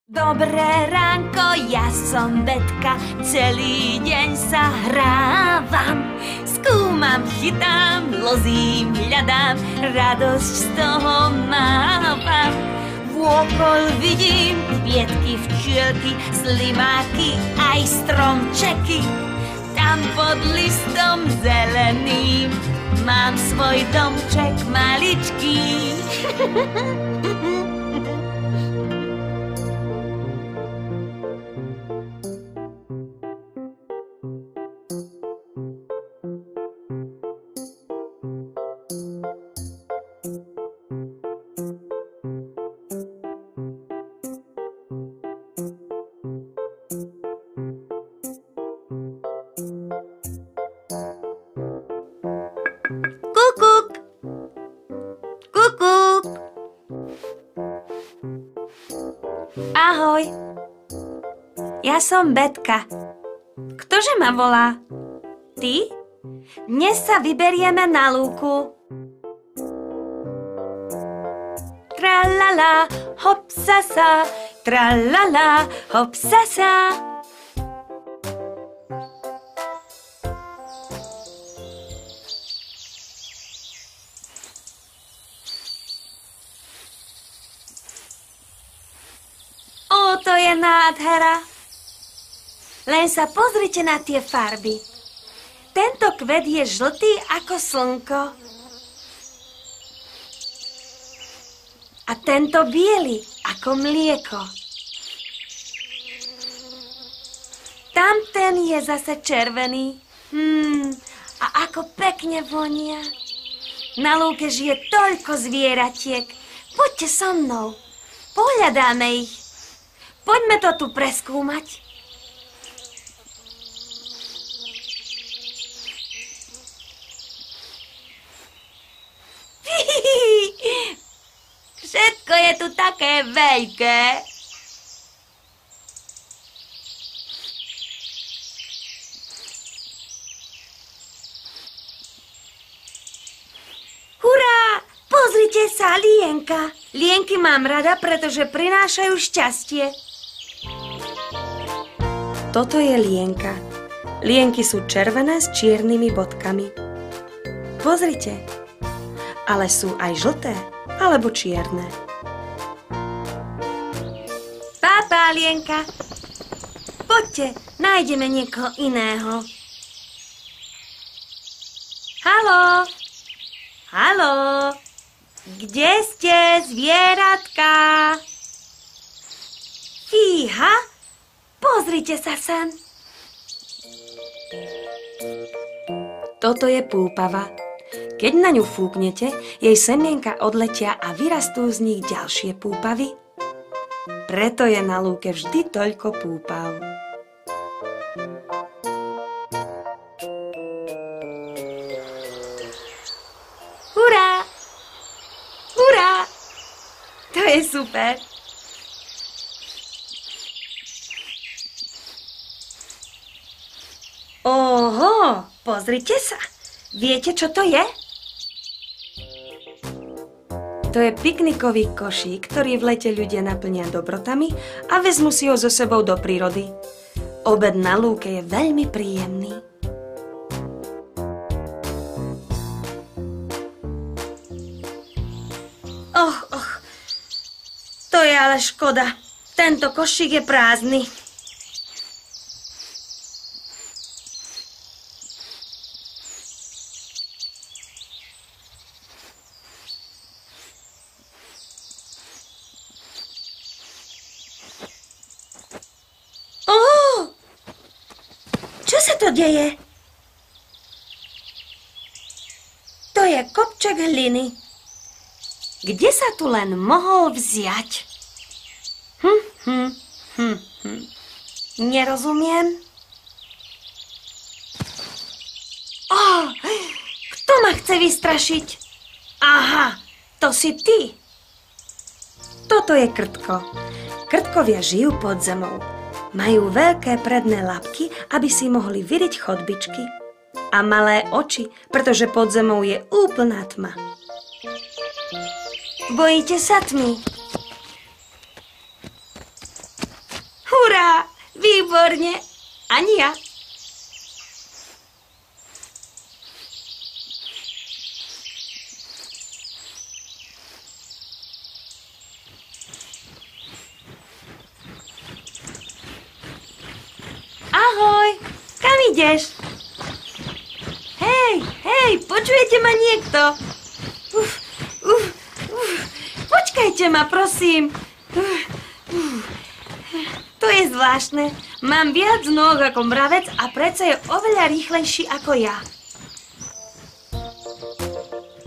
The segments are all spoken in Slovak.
Dobré ránko, ja som Betka, celý deň sa hrávam. Skúmam, chytám, lozím, hľadám, radosť z toho mávam. Vôkol vidím kvietky, včielky, slimáky, aj stromčeky. Tam pod listom zeleným mám svoj domček maličký. Kukuk! Kukuk! Ahoj! Ja som Betka. Ktože ma volá? Ty? Dnes sa vyberieme na lúku. Tralala, hopsasa, tralala, hopsasa. To je nádhera. Len sa pozrite na tie farby. Tento kvet je žltý ako slnko. A tento biely ako mlieko. Tamten je zase červený. A ako pekne vonia. Na lúke žije toľko zvieratiek. Poďte so mnou. Pohľadáme ich. Poďme to tu preskúmať. Všetko je tu také veľké. Hurá! Pozrite sa, lienka. Lienky mám rada, pretože prinášajú šťastie. Toto je lienka. Lienky sú červené s čiernymi bodkami. Pozrite, ale sú aj žlté alebo čierne. Pápá, lienka. Poďte, nájdeme niekoho iného. Haló? Haló? Kde ste, zvieratka? Fíha? Pozrite sa sem. Toto je púpava. Keď na ňu fúknete, jej semienka odletia a vyrastú z nich ďalšie púpavy. Preto je na lúke vždy toľko púpav. Hurá! Hurá! To je super. Oho, pozrite sa. Viete, čo to je? To je piknikový košík, ktorý v lete ľudia naplnia dobrotami a vezmu si ho so sebou do prírody. Obed na lúke je veľmi príjemný. To je ale škoda. Tento košík je prázdny. Čo sa to deje? To je kopček hliny. Kde sa tu len mohol vziať? Nerozumiem. Kto ma chce vystrašiť? Aha, to si ty. Toto je krtko. Krtkovia žijú pod zemou. Majú veľké predné labky, aby si mohli vyriť chodbičky. A malé oči, pretože pod zemou je úplná tma. Bojíte sa tmy? Výborne. Ani ja. Ahoj, kam ideš? Hej, počujete ma niekto? Počkajte ma, prosím. To je zvláštne. Mám viac nôh ako mravec a predsa je oveľa rýchlejší ako ja.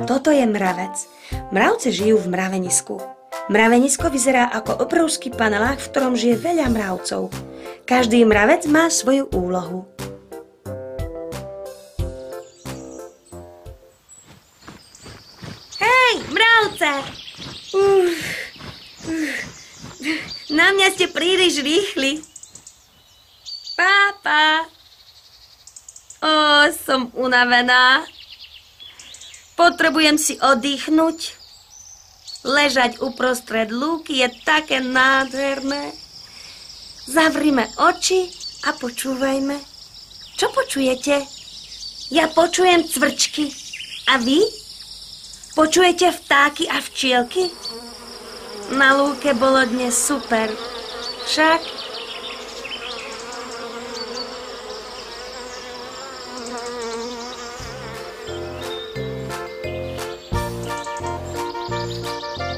Toto je mravec. Mravce žijú v mravenisku. Mravenisko vyzerá ako obrovský panelák, v ktorom žije veľa mravcov. Každý mravec má svoju úlohu. Hej, mravce! Na mňa ste príliš rýchli. Pápa. Som unavená. Potrebujem si oddychnúť. Ležať uprostred lúky je také nádherné. Zavrime oči a počúvajme. Čo počujete? Ja počujem cvrčky. A vy? Počujete vtáky a včielky? Na lúke bolo dnes super. Však?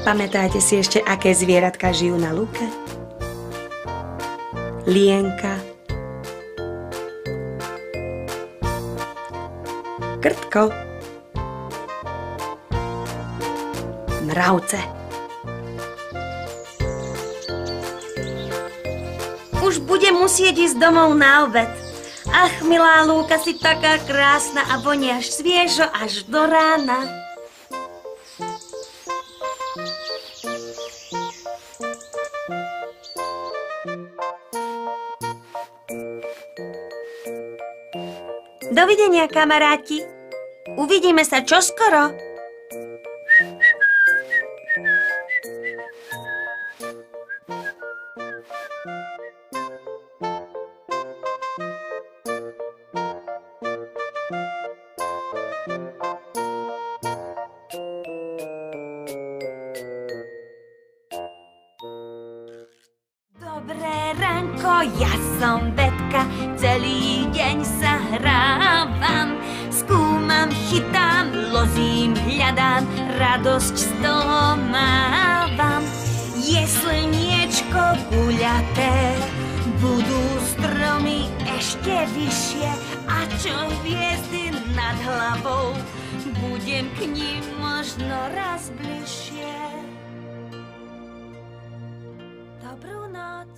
Pamätáte si ešte, aké zvieratka žijú na lúke? Lienka, krtko, mravce. Už budem musieť ísť domov na obed. Ach, milá lúka, si taká krásna a voniaš sviežo až do rána. Dovidenia, kamaráti. Uvidíme sa čoskoro. Dobré ranko, ja som Betka, celý deň sa hrávam. Skúmam, chytám, lozím, hľadám, radosť z toho mávam. Je slniečko guľaté, budú stromy ešte vyššie, a čo hviezdy nad hlavou, budem k nim možno raz bližšie. Dobrú noc.